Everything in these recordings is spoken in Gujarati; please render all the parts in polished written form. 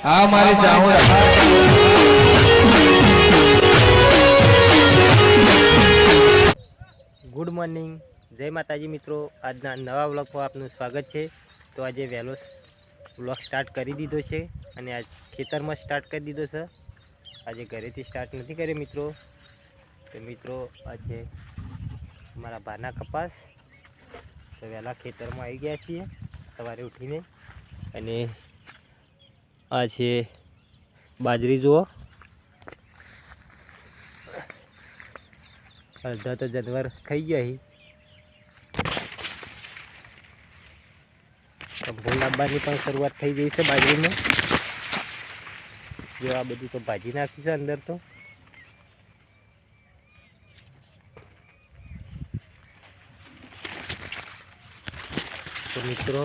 આ મારે જાઉં ગુડ મોર્નિંગ, જય માતાજી મિત્રો. આજના નવા વ્લોગમાં આપનું સ્વાગત છે. તો આજે વહેલો વ્લોગ સ્ટાર્ટ કરી દીધો છે અને આજ ખેતરમાં સ્ટાર્ટ કરી દીધો છે. આજે ઘરેથી સ્ટાર્ટ નથી કર્યો મિત્રો. તો મિત્રો આજે મારા ભાના કપાસ તો વહેલા ખેતરમાં આવી ગયા છીએ સવારે ઉઠીને. અને આ છે બાજરી જુઓ, અડધા તો જાનવર ખાઈ ગયા. ભૂલ લાવવાની પણ શરૂઆત થઈ ગઈ છે બાજરીમાં. જો આ બધું તો ભાજી નાખ્યું છે અંદર. તો મિત્રો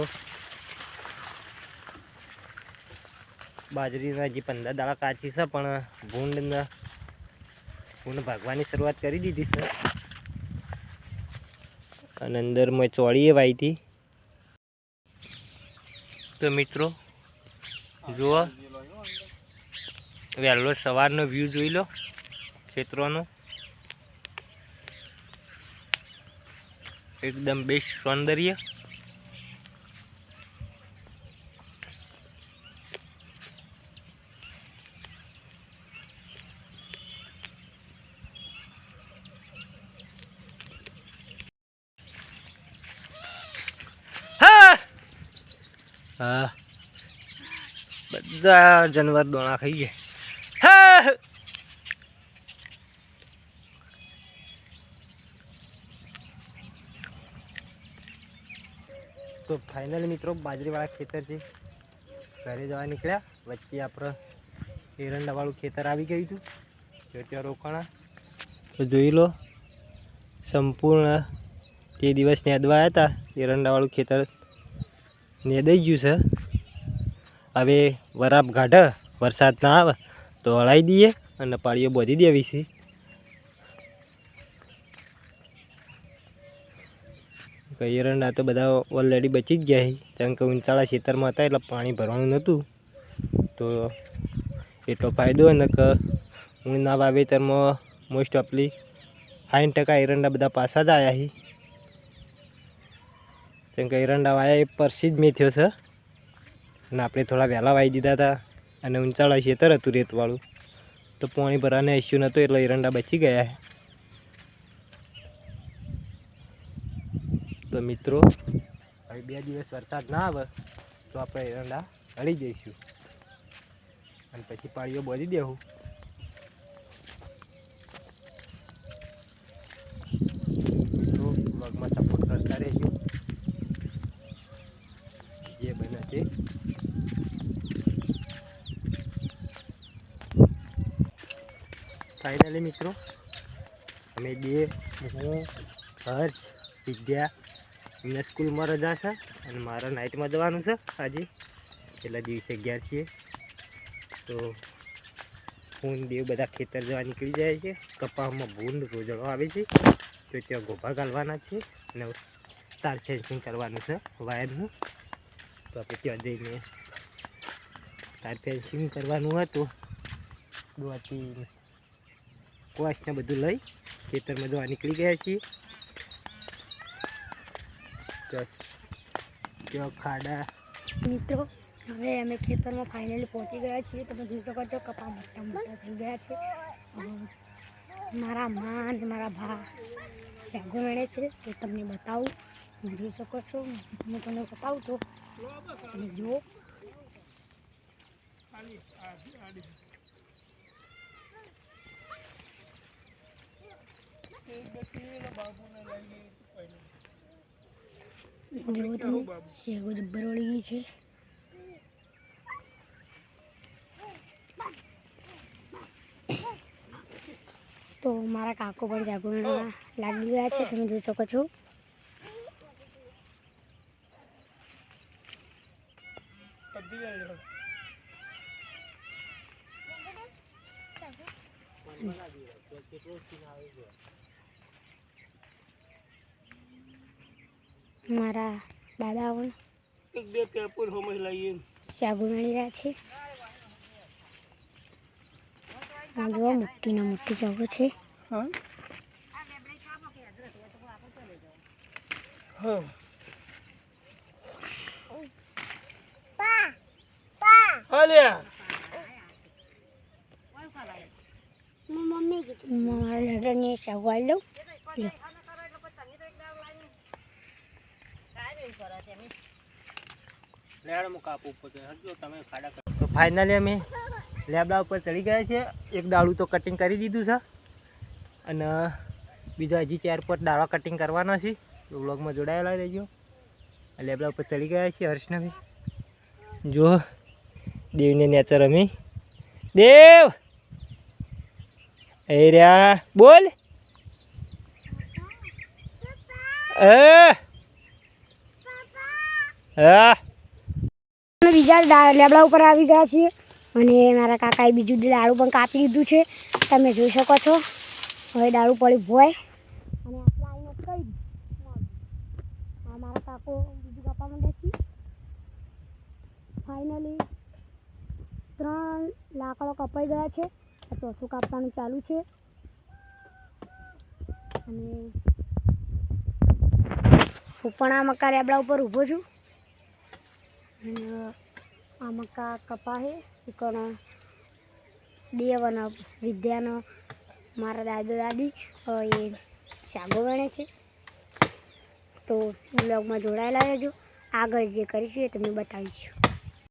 બાજરીના જે 15 દાડા કાચી છે, પણ ભૂંડ ભાગવાની શરૂઆત કરી દીધી છે. અને અંદર મેં ચોળીએ વાવી હતી. તો મિત્રો જુઓ, વહેલો સવારનો વ્યૂ જોઈ લો ખેતરોનો. એકદમ બેસ્ટ સૌંદર્ય. હા, બધા જાનવર દોણા ખાઈ ગયા. હા, તો ફાઇનલી મિત્રો બાજરીવાળા ખેતર છે, ઘરે જવા નીકળ્યા. વચ્ચે આપણે એરંડાવાળું ખેતર આવી ગયું હતું, તો ત્યાં રોકાણા. તો જોઈ લો, સંપૂર્ણ તે દિવસ નેદવા આવ્યા હતા એરંડાવાળું ખેતર નેદાઈ ગયું છે. હવે વરાપ ગાઢ વરસાદ ના આવે તો હળાઈ દઈએ અને પાળીઓ બોધી દેવી છે. એરંડા તો બધા ઓલરેડી બચી જ ગયા છે, કારણ કે ઊંચાળા ખેતરમાં હતા એટલે પાણી ભરવાનું નહોતું. તો એટલો ફાયદો ને કે ઊંના વાવેતરમાં મોસ્ટ ઓફલી 60% એરંડા બધા પાછા જ આવ્યા છે. કેમ કે એરંડા વાયા એ પરસી જ મેં થયો છે. અને આપણે થોડા વહેલા વાવી દીધા હતા અને ઊંચાળા ખેતર હતું રેતવાળું, તો પાણી ભરવાને ઇસ્યુ નહોતો એટલે એરંડા બચી ગયા. તો મિત્રો હવે 2 દિવસ વરસાદ ના આવે તો આપણે એરંડા હળી જઈશું અને પછી પાળીઓ બોધી દેવું. મિત્રો વ્લોગમાં સપોર્ટ કરતા રહેજો, જે બને તે. ફાઇનલી મિત્રો અમે હું હર્ષ વિદ્યા એમને સ્કૂલમાં રજા છે અને મારા નાઇટમાં જવાનું છે આજે, છેલ્લા દિવસે 11 છીએ. તો હું દેવ બધા ખેતર જવા નીકળી જાય છે. કપાસમાં ભૂંડ રોજડો આવે છે, તો ત્યાં ગોભા ગાળવાના છે અને તાર ફેન્સિંગ કરવાનું છે વાયરનું. તો આપણે ત્યાં જઈને તાર ફેન્સિંગ કરવાનું હતું. દોવાથી કોસને બધું લઈ ખેતરમાં જવા નીકળી ગયા છીએ. ત્યાં ખાડા. મિત્રો હવે અમે ખેતરમાં ફાઇનલી પહોંચી ગયા છીએ. તમે જોઈ શકો છો કપા મોટા મોટા થઈ ગયા છે. મારા મા અને મારા ભા શાગો વેણે છે, તો તમને બતાવું. જોઈ શકો છો, હું તમને બતાવું તો તમે જુઓ. જો તમે શેગો જબ્બર વળી ગઈ છે. તો મારા કાકો પણ જાગોળમાં લાગી ગયા છે, તમે જોઈ શકો છો. મારા દાદા પણ એક બે પેપર સમજ લઈએ શાગુ મળી રહ્યા છે. આ જો મોટીના મોટી જગો છે. હા હા અલ્યા મારા લડરની સગવડ લઉં. લો. તો ફાઇનલી અમે લેબડા ઉપર ચડી ગયા છે. એક ડાળું તો કટિંગ કરી દીધું છે અને બીજો હજી 4-5 ડાળા કટિંગ કરવાના છે. તો વ્લોગમાં જોડાયેલા રહેજો. લેબડા ઉપર ચડી ગયા છે હર્ષને બી. જો દેવને નેચર અમે દેવ એ રહ્યા બોલ હા બીજા લેબડા ઉપર આવી ગયા છીએ અને મારા કાકાએ બીજું ડાળું પણ કાપી લીધું છે. તમે જોઈ શકો છો. હવે ડાળું પડી ભોય અને આટલા આવીને કહી આ મારા કાકો બીજું કાપવા માંડ્યા છે. ફાઇનલી 3 લાકડો કપાઈ ગયા છે. આ ચોથું કાપવાનું ચાલુ છે અને હું પણ આ મકા લેબડા ઉપર ઊભો છું. અને આ મકા કપા છે પણ દેવ અને વિદ્યાનો મારા દાદા દાદી એ શાગો વણે છે. તો બ્લોગમાં જોડાયેલા રહેજો. આગળ જે કરીશું એ તમને બતાવીશું.